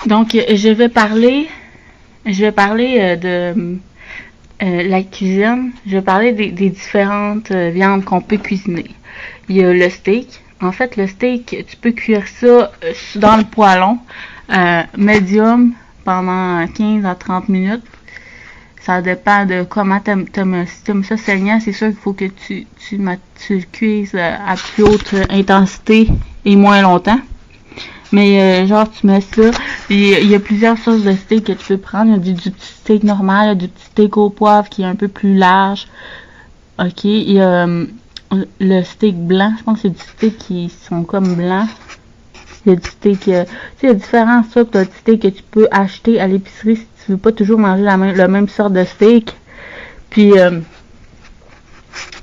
Donc, je vais parler de la cuisine. Je vais parler des différentes viandes qu'on peut cuisiner. Il y a le steak. En fait, le steak, tu peux cuire ça dans le poêlon, médium, pendant 15 à 30 minutes. Ça dépend de comment t'aimes ça saignant. C'est sûr qu'il faut que tu le cuises à plus haute intensité et moins longtemps. Mais genre, tu mets ça. Il y a plusieurs sortes de steak que tu peux prendre. Il y a du petit steak normal, il y a du petit steak au poivre qui est un peu plus large. Ok, il y a le steak blanc. Je pense que c'est du steak qui sont comme blancs. Il y a du steak, tu sais, il y a différents sortes de steak que tu peux acheter à l'épicerie si tu veux pas toujours manger la même sorte de steak. Puis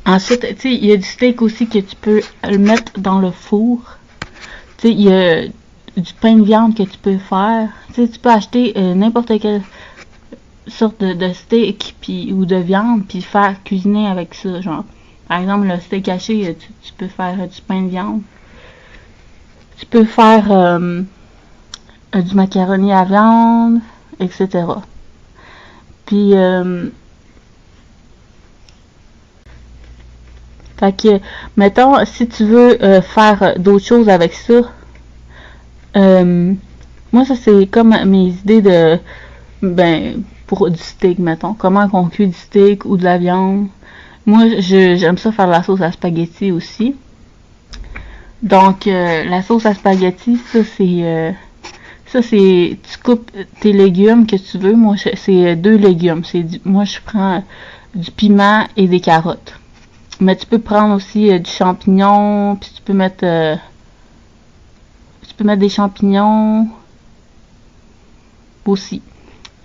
ensuite, tu sais, il y a du steak aussi que tu peux le mettre dans le four. Tu sais, il y a du pain de viande que tu peux faire. Tu sais, tu peux acheter n'importe quelle sorte de steak ou de viande puis faire cuisiner avec ça, genre. Par exemple, le steak haché, tu peux faire du pain de viande. Tu peux faire du macaroni à viande, etc. Puis, fait que, mettons, si tu veux faire d'autres choses avec ça, moi, ça, c'est comme mes idées de, pour du steak, mettons. Comment on cuit du steak ou de la viande. Moi, j'aime ça faire de la sauce à spaghetti aussi. Donc, la sauce à spaghetti, ça, c'est, tu coupes tes légumes que tu veux. Moi, c'est 2 légumes. Moi, je prends du piment et des carottes. Mais tu peux prendre aussi du champignon, puis tu peux mettre des champignons aussi.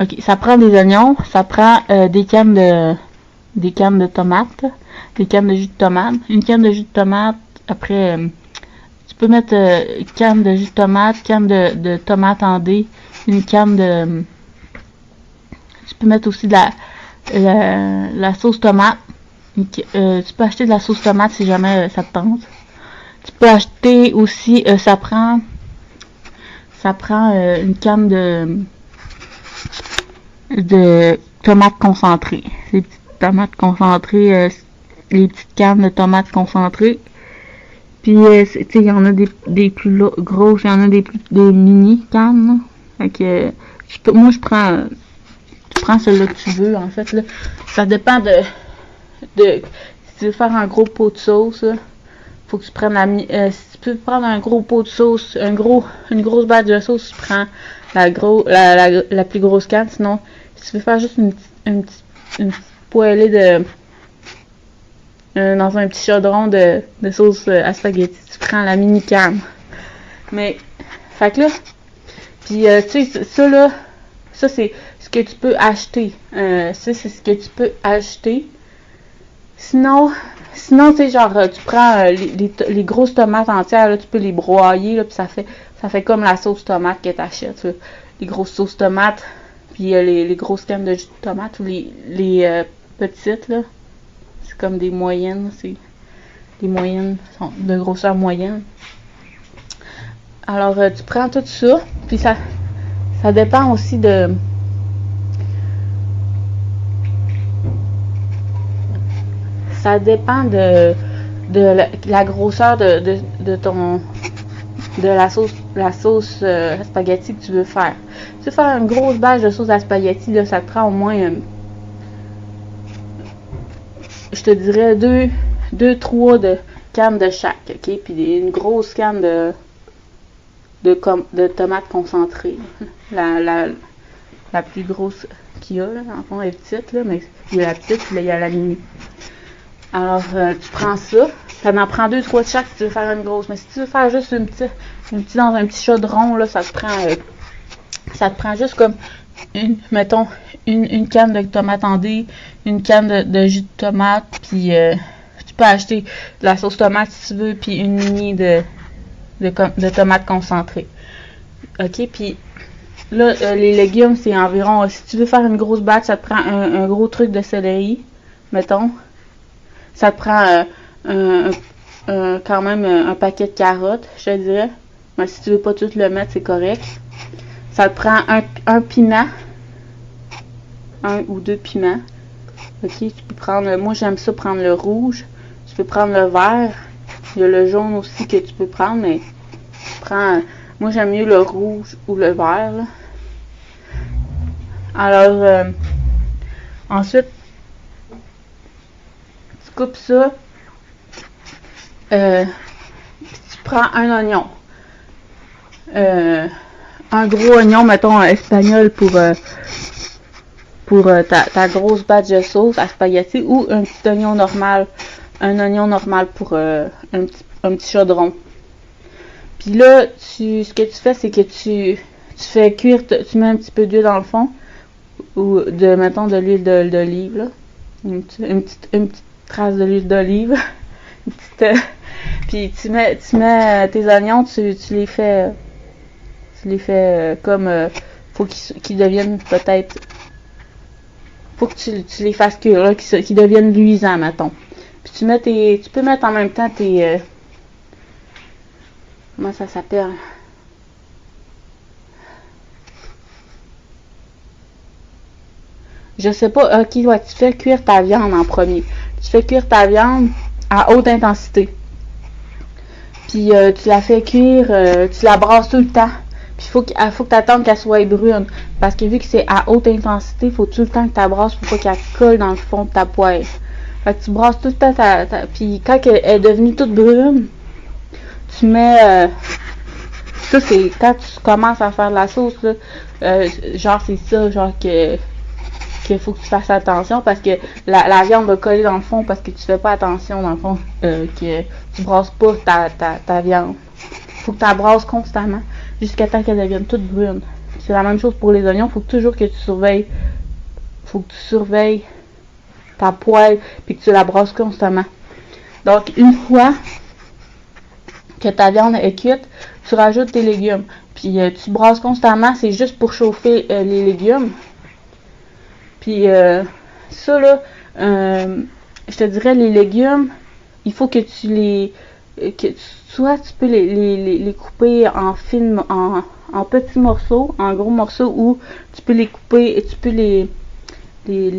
Ok, ça prend des oignons, ça prend des cannes de tomates, des cannes de jus de tomate, une canne de jus de tomate. Après, tu peux mettre canne de jus de tomate, canne de tomate en dés, une canne de... Tu peux mettre aussi de la sauce tomate. Tu peux acheter de la sauce tomate si jamais ça te tente. Tu peux acheter aussi, ça prend une canne de tomates concentrées. Les petites tomates concentrées, les petites cannes de tomates concentrées. Puis, tu sais, il y en a des plus grosses, il y en a des mini cannes. Fait que, tu prends celle-là que tu veux, en fait, là. Ça dépend de si tu veux faire un gros pot de sauce, là, faut que tu prennes si tu peux prendre un gros pot de sauce, une grosse batch de sauce, tu prends la plus grosse canne. Sinon, si tu veux faire juste une petite poêlée dans un petit chaudron de sauce à spaghetti, tu prends la mini canne. Mais, fait que là, puis tu sais, ça c'est ce que tu peux acheter. Ça c'est ce que tu peux acheter. Sinon, tu sais, genre, tu prends les grosses tomates entières, là, tu peux les broyer, là, puis ça fait comme la sauce tomate que t'achètes, là. Les grosses sauces tomates, puis les grosses cannes de jus de tomate, ou les petites, là. C'est comme des moyennes, c'est des moyennes, sont de grosseur moyenne. Alors, tu prends tout ça, puis ça dépend aussi de... Ça dépend de la grosseur de la sauce spaghetti que tu veux faire. Si tu veux faire une grosse bâche de sauce à spaghetti, là, ça te prend au moins, je te dirais 2-3 de cannes de chaque, ok? Puis une grosse canne de tomates concentrées. La plus grosse qu'il y a, là, en fond, elle est petite, là, mais il y a la petite, puis là, il y a la mini. Alors, tu prends ça. Ça en prend 2-3 de chaque si tu veux faire une grosse. Mais si tu veux faire juste une petite dans un petit chaudron, là, ça te prend juste comme mettons, une canne de tomate en dés, une canne de jus de tomate, puis tu peux acheter de la sauce tomate si tu veux, puis une mini de tomates concentrées. Ok, puis là, les légumes, c'est environ, si tu veux faire une grosse batch, ça te prend un gros truc de céleri, mettons. Ça te prend quand même un paquet de carottes, je te dirais. Mais si tu veux pas tout le mettre, c'est correct. ça te prend un piment, un ou deux piments. Ok, tu peux prendre, moi j'aime ça prendre le rouge, tu peux prendre le vert, il y a le jaune aussi que tu peux prendre, mais moi j'aime mieux le rouge ou le vert, là. Alors, ensuite, tu coupes ça, tu prends un oignon, un gros oignon, mettons, espagnol pour ta grosse batch de sauce à spaghetti, ou un petit oignon normal, un oignon normal pour un petit chaudron. Puis là, ce que tu fais, c'est que tu fais cuire, tu mets un petit peu d'huile dans le fond, ou mettons de l'huile d'olive, là. Une petite trace de l'huile d'olive. Puis tu mets tes oignons, tu les fais comme, faut qu'ils deviennent peut-être, faut que tu les fasses cuire, là, qu'ils deviennent luisants, mettons. Puis tu peux mettre en même temps tes, comment ça s'appelle? Je sais pas, ok, ouais, tu fais cuire ta viande en premier. Tu fais cuire ta viande à haute intensité. Puis tu la fais cuire, tu la brasses tout le temps. Puis faut que tu attendes qu'elle soit brune. Parce que vu que c'est à haute intensité, il faut tout le temps que tu la brasses pour pas qu'elle colle dans le fond de ta poêle. Fait que tu brasses tout le temps puis quand elle est devenue toute brune, tu mets... ça, c'est quand tu commences à faire de la sauce, là, genre c'est ça, genre qu'il faut que tu fasses attention parce que la viande va coller dans le fond parce que tu fais pas attention dans le fond, que tu brasses pas ta viande. Faut que tu la brasses constamment jusqu'à temps qu'elle devienne toute brune. C'est la même chose pour les oignons, faut toujours que tu surveilles ta poêle puis que tu la brasses constamment. Donc une fois que ta viande est cuite, tu rajoutes tes légumes. Puis tu brasses constamment, c'est juste pour chauffer les légumes. Puis ça là, je te dirais les légumes, il faut que tu les soit tu peux les couper en en petits morceaux, en gros morceaux, ou tu peux les couper, tu peux les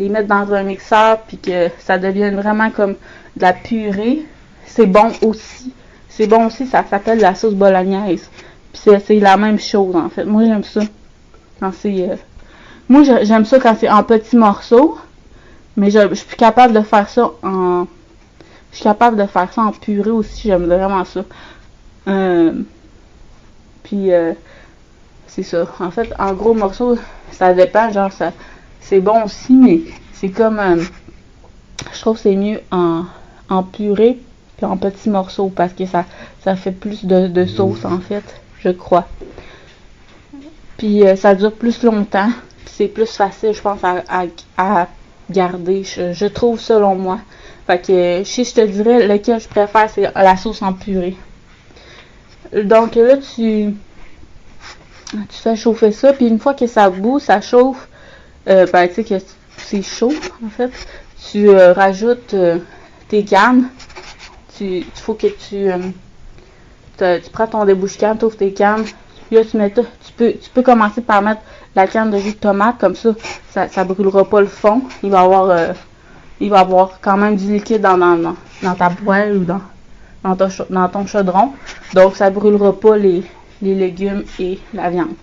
mettre dans un mixeur puis que ça devienne vraiment comme de la purée. C'est bon aussi. C'est bon aussi, ça s'appelle la sauce bolognaise. Puis c'est la même chose en fait. Moi j'aime ça. Quand c'est moi j'aime ça quand c'est en petits morceaux, mais je suis capable de faire ça en purée aussi, j'aime vraiment ça. Puis c'est ça. En fait, en gros morceaux, ça dépend, genre ça c'est bon aussi, mais c'est comme je trouve que c'est mieux en purée puis en petits morceaux parce que ça fait plus de sauce en fait, je crois. Puis ça dure plus longtemps, c'est plus facile, je pense, à garder, je trouve, selon moi. Fait que si je te dirais lequel je préfère, c'est la sauce en purée. Donc là, tu fais chauffer ça, puis une fois que ça bout, ça chauffe, ben tu sais que c'est chaud en fait, tu rajoutes tes cannes. Il faut que tu prends ton débouche-canne, tu ouvres tes cannes, puis là tu mets tu peux commencer par mettre la canne de jus de tomate, comme ça brûlera pas le fond. Il va y avoir quand même du liquide dans ta poêle ou dans ton chaudron, donc ça brûlera pas les légumes et la viande.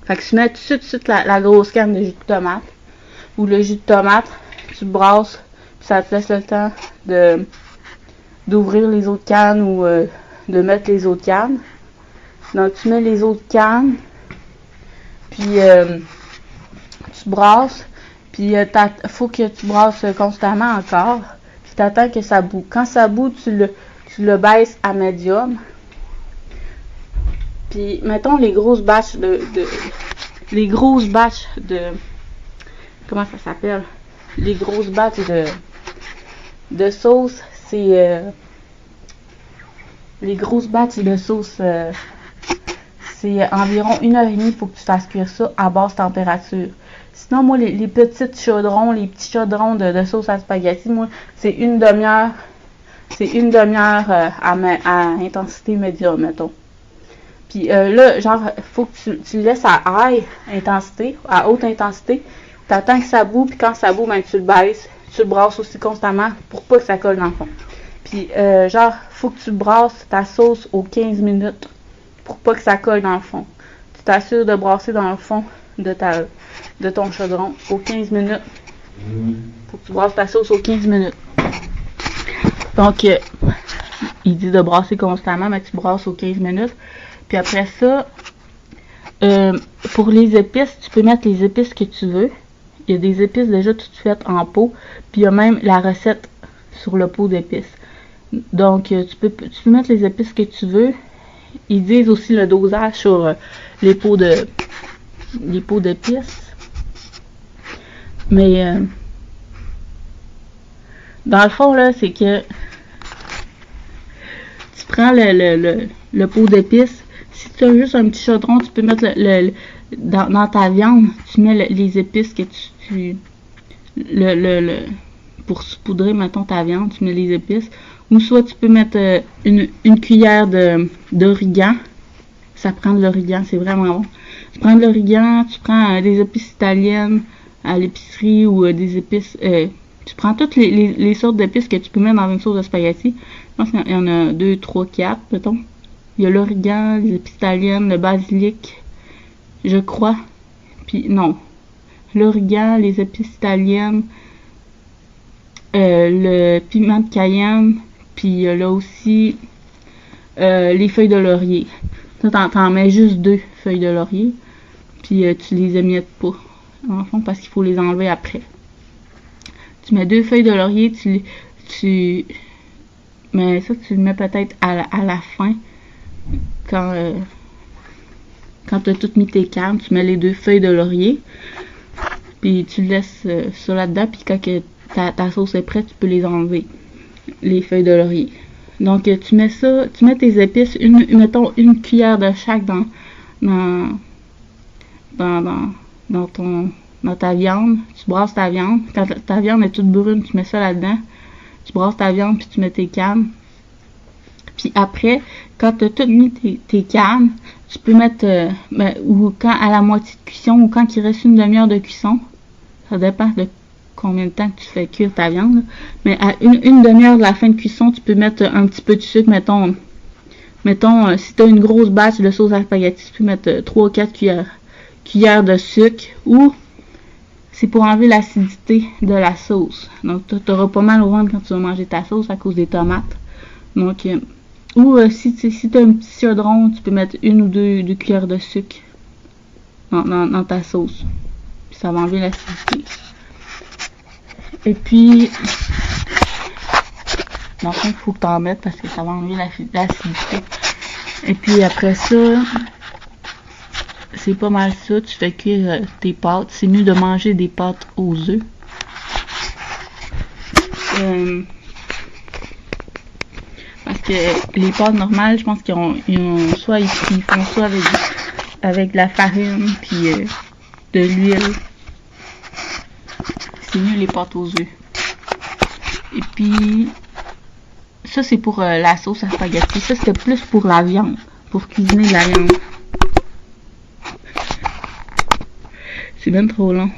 Fait que tu mets tout de suite la grosse canne de jus de tomate ou le jus de tomate, tu brasses, puis ça te laisse le temps d'ouvrir les autres cannes ou de mettre les autres cannes. Donc tu mets les autres cannes, puis tu brasses, puis faut que tu brasses constamment encore, puis t'attends que ça bout. Quand ça bout, tu le baisses à médium. Puis mettons les grosses batches de comment ça s'appelle? Les grosses batches de sauce, c'est les grosses batches de sauce, c'est environ 1h30 pour que tu fasses cuire ça à basse température. Sinon, moi, les petits chaudrons de sauce à spaghetti, moi, c'est une demi-heure à intensité médium, mettons. Puis là, genre, faut que tu le laisses à haute intensité. T'attends que ça bout, puis quand ça bout, ben tu le baisses. Tu le brasses aussi constamment pour pas que ça colle dans le fond. Puis genre, faut que tu brasses ta sauce aux 15 minutes pour pas que ça colle dans le fond. Tu t'assures de brasser dans le fond de ton chaudron aux 15 minutes. Faut que tu brasses ta sauce aux 15 minutes. Donc, il dit de brasser constamment, mais tu brasses aux 15 minutes. Puis après ça, pour les épices, tu peux mettre les épices que tu veux. Il y a des épices déjà toutes faites en pot. Puis il y a même la recette sur le pot d'épices. Donc, tu peux mettre les épices que tu veux. Ils disent aussi le dosage sur les pots d'épices. Mais, dans le fond, là, c'est que tu prends le pot d'épices. Si tu as juste un petit chaudron, tu peux mettre dans ta viande, tu mets les épices que pour saupoudrer, mettons, ta viande, tu mets les épices. Ou soit tu peux mettre une cuillère d'origan. Ça prend de l'origan, c'est vraiment bon. Tu prends de l'origan, tu prends des épices italiennes à l'épicerie ou des épices... tu prends toutes les sortes d'épices que tu peux mettre dans une sauce de spaghetti. Je pense qu'il y en a 2, 3, 4, mettons. Il y a l'origan, les épices italiennes, le basilic, je crois. Puis, non. L'origan, les épices italiennes, le piment de Cayenne, puis là aussi, les feuilles de laurier. T'en mets juste 2 feuilles de laurier, puis tu les émiettes pas, en fond, parce qu'il faut les enlever après. Tu mets 2 feuilles de laurier, mais ça, tu le mets peut-être à la fin, quand tu as tout mis tes cannes, tu mets les 2 feuilles de laurier, puis tu laisses ça là-dedans, puis quand ta sauce est prête, tu peux les enlever, les feuilles de laurier. Donc, tu mets tes épices, mettons une cuillère de chaque dans ta viande. Tu brasses ta viande. Quand ta viande est toute brune, tu mets ça là-dedans. Tu brasses ta viande, puis tu mets tes cannes. Puis après, quand tu as tout mis tes cannes, tu peux mettre, ou quand à la moitié de cuisson, ou quand il reste une demi-heure de cuisson. Ça dépend de combien de temps que tu fais cuire ta viande. Là. Mais à une demi-heure de la fin de cuisson, tu peux mettre un petit peu de sucre. Mettons si tu as une grosse batch de sauce à spaghetti, tu peux mettre 3 ou 4 cuillères de sucre. Ou c'est pour enlever l'acidité de la sauce. Donc, tu auras pas mal au ventre quand tu vas manger ta sauce à cause des tomates. Donc, si tu as un petit chaudron, tu peux mettre 1 ou 2 cuillères de sucre dans ta sauce. Puis ça va enlever l'acidité. Et puis, dans le fond, il faut que tu en mettes parce que ça va enlever l'acidité. Et puis après ça, c'est pas mal ça. Tu fais cuire tes pâtes. C'est mieux de manger des pâtes aux œufs. Parce que les pâtes normales, je pense qu'ils font ça avec de la farine puis de l'huile. C'est mieux les pâtes aux œufs. Et puis, ça c'est pour la sauce à spaghetti. Ça c'était plus pour la viande, pour cuisiner la viande. C'est bien trop long.